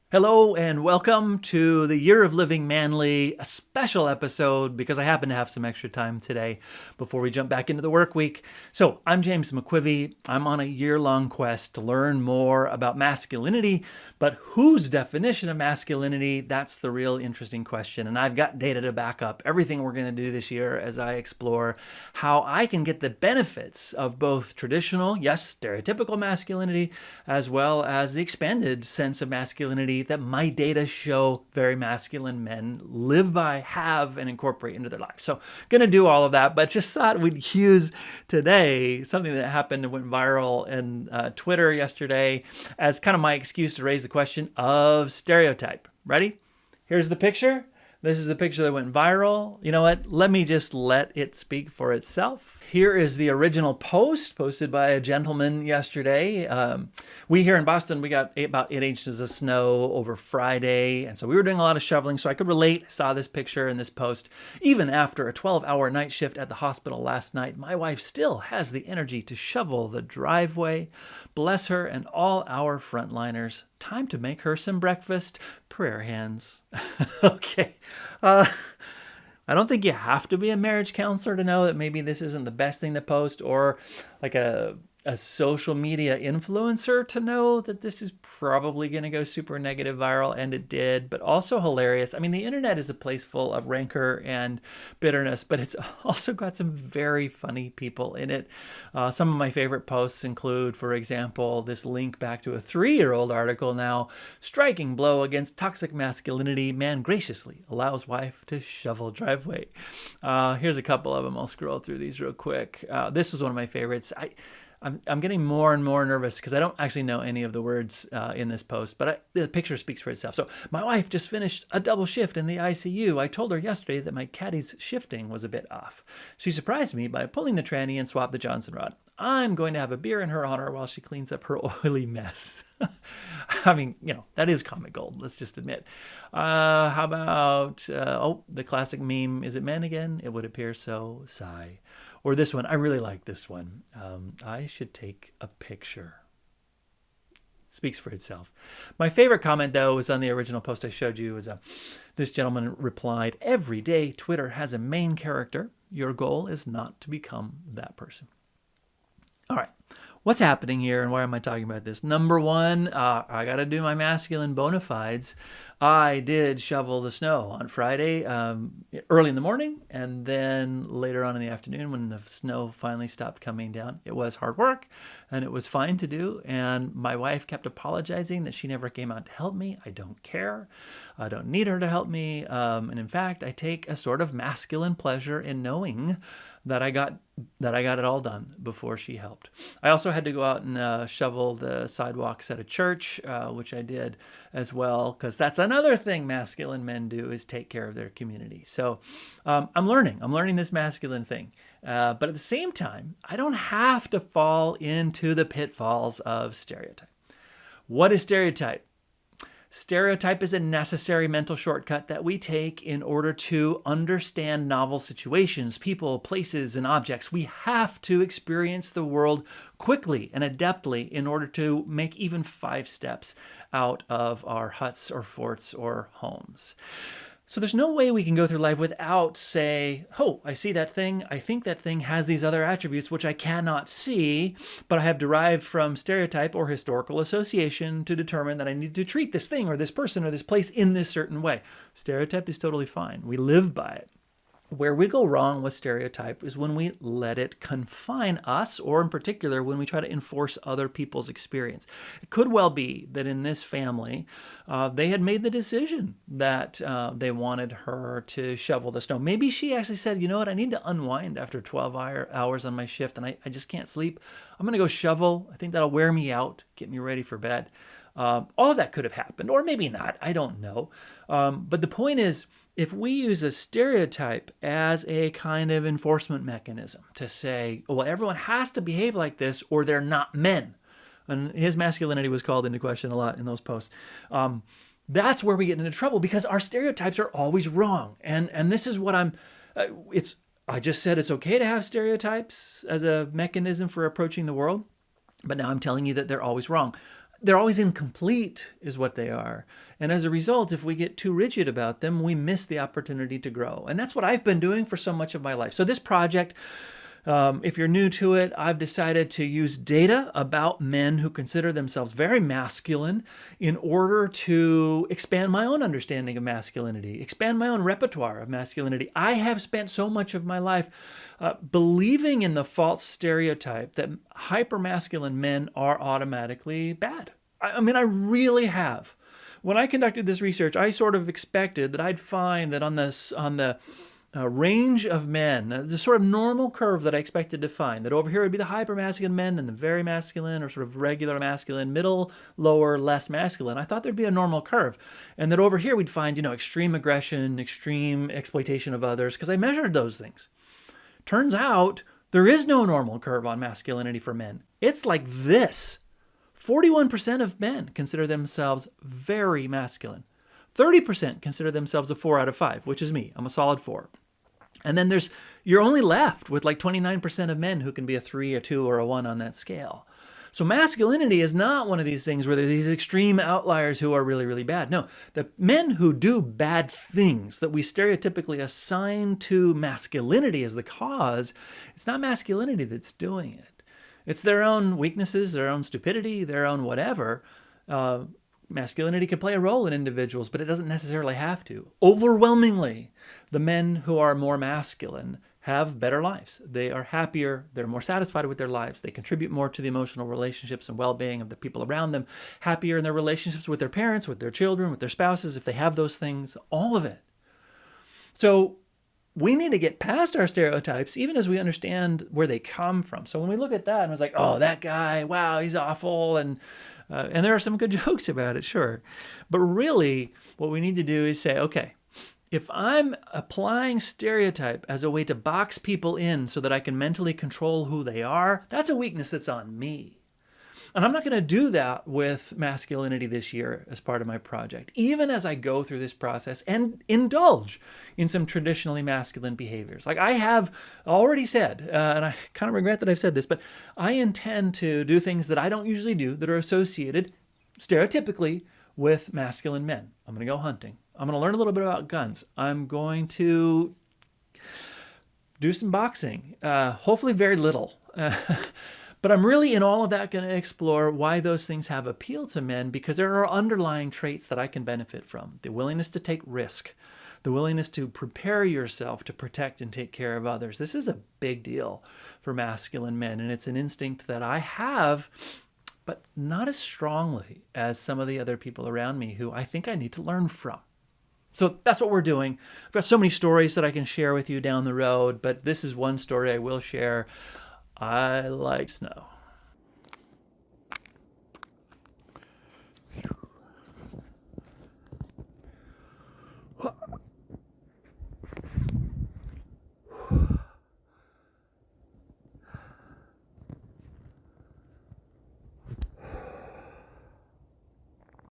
Hello and welcome to the Year of Living Manly, a special episode because I happen to have some extra time today before we jump back into the work week. So, I'm James McQuivey. I'm on a year-long quest to learn more about masculinity, but whose definition of masculinity? That's the real interesting question. And I've got data to back up everything we're going to do this year as I explore how I can get the benefits of both traditional, yes, stereotypical masculinity, as well as the expanded sense of masculinity that my data show very masculine men live by, have, and incorporate into their lives. So, going to do all of that, but just thought we'd use today something that happened and went viral in Twitter yesterday as kind of my excuse to raise the question of stereotype. Ready? Here's the picture. This is the picture that went viral. You know what? Let me just let it speak for itself. Here is the original post posted by a gentleman yesterday. We here in Boston, we got about 8 inches of snow over Friday. And so we were doing a lot of shoveling, so I could relate. I saw this picture in this post. Even after a 12-hour night shift at the hospital last night, my wife still has the energy to shovel the driveway. Bless her and all our frontliners. Time to make her some breakfast. Prayer hands. Okay. I don't think you have to be a marriage counselor to know that maybe this isn't the best thing to post, or like a social media influencer to know that this is probably going to go super negative viral, and it did, but also hilarious. I mean, the internet is a place full of rancor and bitterness, but it's also got some very funny people in it. Some of my favorite posts include, for example, this link back to a 3-year-old article now, striking blow against toxic masculinity, man graciously allows wife to shovel driveway. Here's a couple of them. I'll scroll through these real quick. This was one of my favorites. I'm getting more and more nervous because I don't actually know any of the words in this post, but the picture speaks for itself. So, my wife just finished a double shift in the ICU. I told her yesterday that my caddy's shifting was a bit off. She surprised me by pulling the tranny and swapped the Johnson rod. I'm going to have a beer in her honor while she cleans up her oily mess. I mean, that is comic gold, let's just admit. How about, the classic meme, is it men again? It would appear so, sigh. Or this one, I really like this one. I should take a picture. Speaks for itself. My favorite comment, though, was on the original post I showed you. This gentleman replied, every day Twitter has a main character. Your goal is not to become that person. All right. What's happening here and why am I talking about this? Number one, I got to do my masculine bona fides. I did shovel the snow on Friday early in the morning, and then later on in the afternoon when the snow finally stopped coming down. It was hard work and it was fine to do. And my wife kept apologizing that she never came out to help me. I don't care. I don't need her to help me. And in fact, I take a sort of masculine pleasure in knowing that I got it all done before she helped. I also had to go out and shovel the sidewalks at a church, which I did as well, because that's another thing masculine men do, is take care of their community. So I'm learning this masculine thing. But at the same time, I don't have to fall into the pitfalls of stereotype. What is stereotype? Stereotype is a necessary mental shortcut that we take in order to understand novel situations, people, places, and objects. We have to experience the world quickly and adeptly in order to make even 5 steps out of our huts or forts or homes. So there's no way we can go through life without say, oh, I see that thing. I think that thing has these other attributes which I cannot see, but I have derived from stereotype or historical association to determine that I need to treat this thing or this person or this place in this certain way. Stereotype is totally fine. We live by it. Where we go wrong with stereotype is when we let it confine us, or in particular, when we try to enforce other people's experience. It could well be that in this family, they had made the decision that they wanted her to shovel the snow. Maybe she actually said, you know what, I need to unwind after 12 hours on my shift, and I just can't sleep. I'm going to go shovel. I think that'll wear me out, get me ready for bed. All of that could have happened, or maybe not. I don't know. But the point is, if we use a stereotype as a kind of enforcement mechanism to say, well, everyone has to behave like this or they're not men, and his masculinity was called into question a lot in those posts, that's where we get into trouble because our stereotypes are always wrong. And this is what I just said it's okay to have stereotypes as a mechanism for approaching the world, but now I'm telling you that they're always wrong. They're always incomplete is what they are. And as a result, if we get too rigid about them, we miss the opportunity to grow. And that's what I've been doing for so much of my life. So this project, if you're new to it, I've decided to use data about men who consider themselves very masculine in order to expand my own understanding of masculinity, expand my own repertoire of masculinity. I have spent so much of my life believing in the false stereotype that hypermasculine men are automatically bad. I mean, I really have. When I conducted this research, I sort of expected that I'd find that on the range of men, the sort of normal curve that I expected to find, that over here would be the hypermasculine men and the very masculine or sort of regular masculine, middle, lower, less masculine. I thought there'd be a normal curve. And that over here we'd find, extreme aggression, extreme exploitation of others, because I measured those things. Turns out there is no normal curve on masculinity for men. It's like this. 41% of men consider themselves very masculine. 30% consider themselves a 4 out of 5, which is me. I'm a solid 4. And then you're only left with like 29% of men who can be a 3, a 2, or a 1 on that scale. So masculinity is not one of these things where there are these extreme outliers who are really, really bad. No, the men who do bad things that we stereotypically assign to masculinity as the cause, it's not masculinity that's doing it. It's their own weaknesses, their own stupidity, their own whatever. Masculinity can play a role in individuals, but it doesn't necessarily have to. Overwhelmingly, the men who are more masculine have better lives. They are happier. They're more satisfied with their lives. They contribute more to the emotional relationships and well-being of the people around them, happier in their relationships with their parents, with their children, with their spouses, if they have those things, all of it. So we need to get past our stereotypes, even as we understand where they come from. So when we look at that and it's like, oh, that guy, wow, he's awful. And there are some good jokes about it, sure. But really, what we need to do is say, okay, if I'm applying stereotype as a way to box people in so that I can mentally control who they are, that's a weakness that's on me. And I'm not going to do that with masculinity this year as part of my project, even as I go through this process and indulge in some traditionally masculine behaviors. Like I have already said, and I kind of regret that I've said this, but I intend to do things that I don't usually do that are associated stereotypically with masculine men. I'm going to go hunting. I'm going to learn a little bit about guns. I'm going to do some boxing, hopefully very little. But I'm really in all of that going to explore why those things have appeal to men, because there are underlying traits that I can benefit from. The willingness to take risk, the willingness to prepare yourself to protect and take care of others. This is a big deal for masculine men, and it's an instinct that I have, but not as strongly as some of the other people around me who I think I need to learn from. So that's what we're doing. I've got so many stories that I can share with you down the road, but this is one story I will share. I like snow.